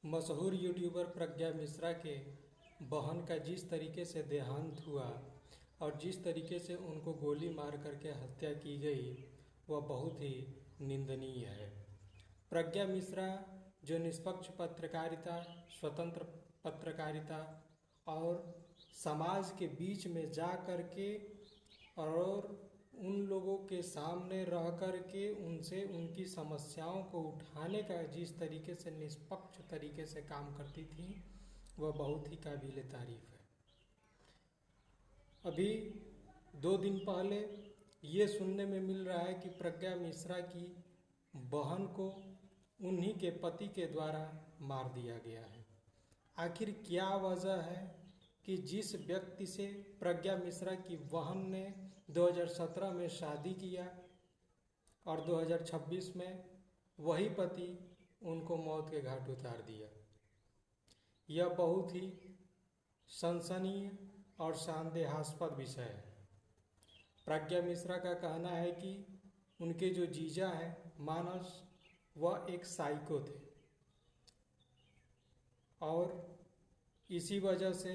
मशहूर यूट्यूबर प्रज्ञा मिश्रा के बहन का जिस तरीके से देहांत हुआ और जिस तरीके से उनको गोली मार करके हत्या की गई वह बहुत ही निंदनीय है। प्रज्ञा मिश्रा जो निष्पक्ष पत्रकारिता, स्वतंत्र पत्रकारिता और समाज के बीच में जा कर के और उन लोगों के सामने रह कर के उनसे उनकी समस्याओं को उठाने का जिस तरीके से निष्पक्ष तरीके से काम करती थी वह बहुत ही काबिल तारीफ है। अभी 2 दिन पहले ये सुनने में मिल रहा है कि प्रज्ञा मिश्रा की बहन को उन्हीं के पति के द्वारा मार दिया गया है। आखिर क्या वजह है कि जिस व्यक्ति से प्रज्ञा मिश्रा की बहन ने 2017 में शादी किया और 2026 में वही पति उनको मौत के घाट उतार दिया। यह बहुत ही सनसनीय और संदेहास्पद विषय है। प्रज्ञा मिश्रा का कहना है कि उनके जो जीजा हैं मानस, वह एक साइको थे और इसी वजह से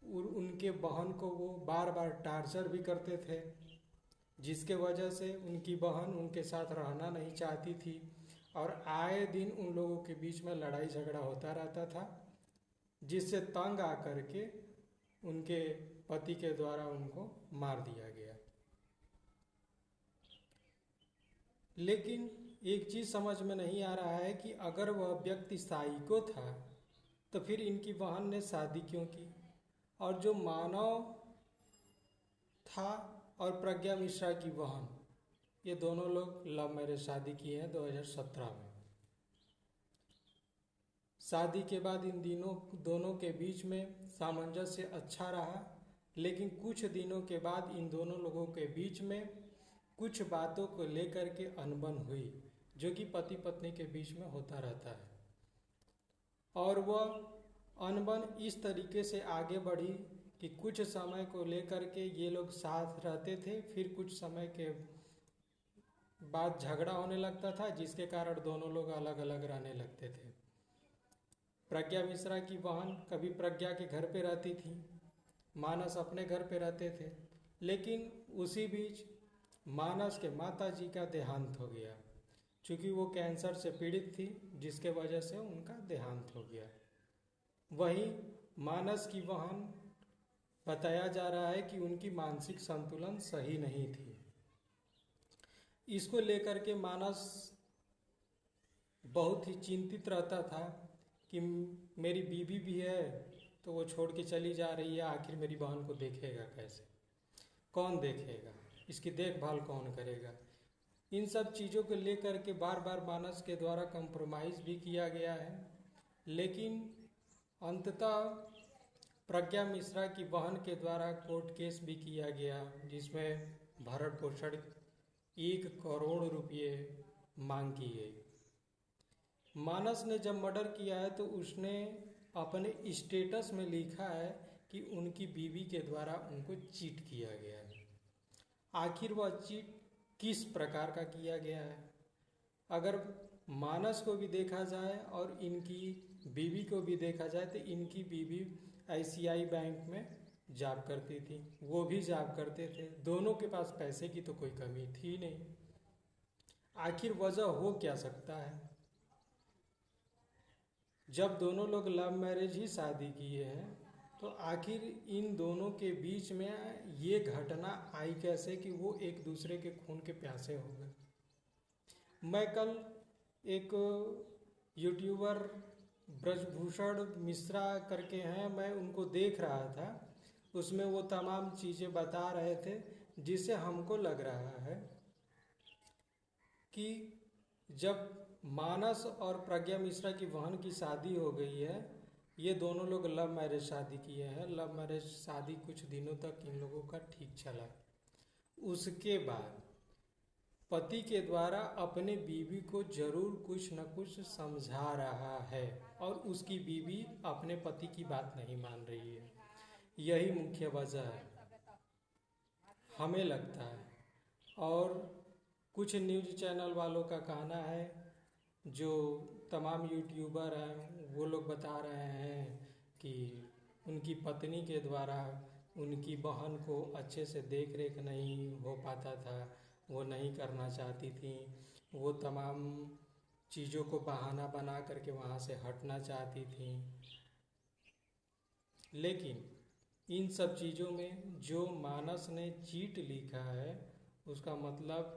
उनके बहन को वो बार बार टार्चर भी करते थे, जिसके वजह से उनकी बहन उनके साथ रहना नहीं चाहती थी और आए दिन उन लोगों के बीच में लड़ाई झगड़ा होता रहता था, जिससे तंग आकर के उनके पति के द्वारा उनको मार दिया गया। लेकिन एक चीज समझ में नहीं आ रहा है कि अगर वह व्यक्ति साइको था तो फिर इनकी बहन ने शादी क्यों की, और जो मानव था और प्रज्ञा मिश्रा की बहन, ये दोनों लोग लव मैरिज शादी किए हैं 2017 में। शादी के बाद इन दोनों के बीच में सामंजस्य अच्छा रहा, लेकिन कुछ दिनों के बाद इन दोनों लोगों के बीच में कुछ बातों को लेकर के अनबन हुई, जो कि पति पत्नी के बीच में होता रहता है। और वह अनबन इस तरीके से आगे बढ़ी कि कुछ समय को लेकर के ये लोग साथ रहते थे, फिर कुछ समय के बाद झगड़ा होने लगता था, जिसके कारण दोनों लोग अलग अलग रहने लगते थे। प्रज्ञा मिश्रा की बहन कभी प्रज्ञा के घर पे रहती थी, मानस अपने घर पे रहते थे, लेकिन उसी बीच मानस के माता जी का देहांत हो गया, चूँकि वो कैंसर से पीड़ित थी, जिसके वजह से उनका देहांत हो गया। वहीं मानस की बहन बताया जा रहा है कि उनकी मानसिक संतुलन सही नहीं थी। इसको लेकर के मानस बहुत ही चिंतित रहता था कि मेरी बीवी भी है तो वो छोड़ के चली जा रही है, आखिर मेरी बहन को देखेगा कैसे, कौन देखेगा, इसकी देखभाल कौन करेगा। इन सब चीज़ों को लेकर के बार बार मानस के द्वारा कंप्रोमाइज़ भी किया गया है, लेकिन अंततः प्रज्ञा मिश्रा की बहन के द्वारा कोर्ट केस भी किया गया, जिसमें भरण पोषण 1 करोड़ रुपये मांग की गई। मानस ने जब मर्डर किया है तो उसने अपने स्टेटस में लिखा है कि उनकी बीवी के द्वारा उनको चीट किया गया है। आखिर वह चीट किस प्रकार का किया गया है? अगर मानस को भी देखा जाए और इनकी बीवी को भी देखा जाए तो इनकी बीवी ICI बैंक में जॉब करती थी, वो भी जॉब करते थे, दोनों के पास पैसे की तो कोई कमी थी नहीं। आखिर वजह हो क्या सकता है? जब दोनों लोग लव मैरिज ही शादी किए हैं तो आखिर इन दोनों के बीच में ये घटना आई कैसे कि वो एक दूसरे के खून के प्यासे हो गए। मैं कल एक यूट्यूबर ब्रजभूषण मिश्रा करके हैं, मैं उनको देख रहा था, उसमें वो तमाम चीज़ें बता रहे थे, जिससे हमको लग रहा है कि जब मानस और प्रज्ञा मिश्रा की बहन की शादी हो गई है, ये दोनों लोग लव मैरिज शादी किए हैं। लव मैरिज शादी कुछ दिनों तक इन लोगों का ठीक चला, उसके बाद पति के द्वारा अपने बीवी को जरूर कुछ न कुछ समझा रहा है और उसकी बीवी अपने पति की बात नहीं मान रही है। यही मुख्य वजह है हमें लगता है। और कुछ न्यूज़ चैनल वालों का कहना है जो तमाम यूट्यूबर हैं वो लोग बता रहे हैं कि उनकी पत्नी के द्वारा उनकी बहन को अच्छे से देख रेख नहीं हो पाता था, वो नहीं करना चाहती थी, वो तमाम चीज़ों को बहाना बना करके वहाँ से हटना चाहती थी। लेकिन इन सब चीज़ों में जो मानस ने चीट लिखा है उसका मतलब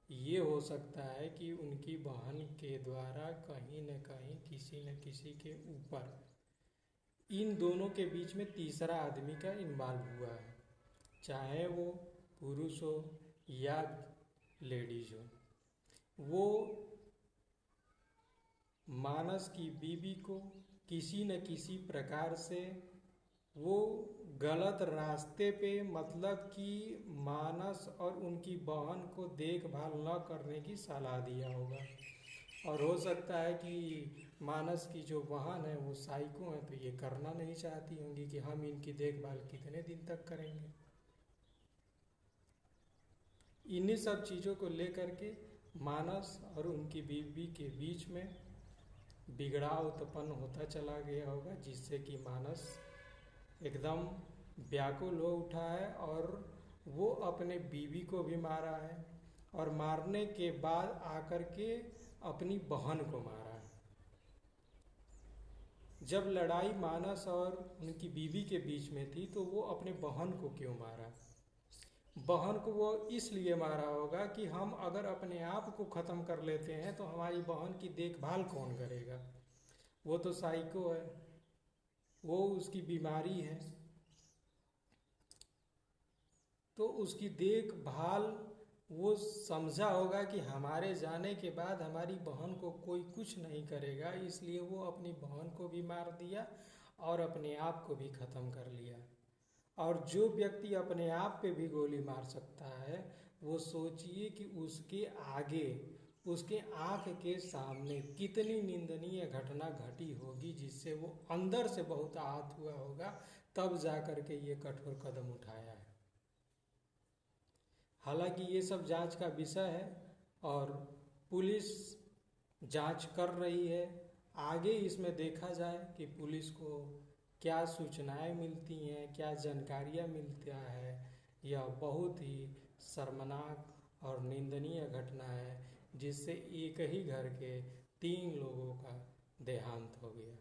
ये हो सकता है कि उनकी बहन के द्वारा कहीं न कहीं किसी न किसी के ऊपर इन दोनों के बीच में तीसरा आदमी का इन्वॉल्व हुआ है, चाहे वो पुरुष हो या लेडीज हो। वो मानस की बीवी को किसी न किसी प्रकार से वो गलत रास्ते पे, मतलब कि मानस और उनकी बहन को देखभाल न करने की सलाह दिया होगा। और हो सकता है कि मानस की जो बहन है वो साइको है, तो ये करना नहीं चाहती होंगी कि हम इनकी देखभाल कितने दिन तक करेंगे। इन्हीं सब चीज़ों को लेकर के मानस और उनकी बीवी के बीच में बिगड़ाव उत्पन्न होता चला गया होगा, जिससे कि मानस एकदम व्याकुल हो उठा है और वो अपने बीवी को भी मारा है और मारने के बाद आकर के अपनी बहन को मारा है। जब लड़ाई मानस और उनकी बीवी के बीच में थी तो वो अपने बहन को क्यों मारा? बहन को वो इसलिए मारा होगा कि हम अगर अपने आप को ख़त्म कर लेते हैं तो हमारी बहन की देखभाल कौन करेगा? वो तो साइको है, वो उसकी बीमारी है, तो उसकी देखभाल वो समझा होगा कि हमारे जाने के बाद हमारी बहन को कोई कुछ नहीं करेगा, इसलिए वो अपनी बहन को भी मार दिया और अपने आप को भी ख़त्म कर लिया। और जो व्यक्ति अपने आप पे भी गोली मार सकता है, वो सोचिए कि उसके आगे, उसके आँख के सामने कितनी निंदनीय घटना घटी होगी, जिससे वो अंदर से बहुत आहत हुआ होगा, तब जा कर के ये कठोर कदम उठाया है। हालांकि ये सब जांच का विषय है और पुलिस जांच कर रही है। आगे इसमें देखा जाए कि पुलिस को क्या सूचनाएं मिलती हैं, क्या जानकारियां मिलता है। यह बहुत ही शर्मनाक और निंदनीय घटना है, जिससे एक ही घर के 3 लोगों का देहांत हो गया।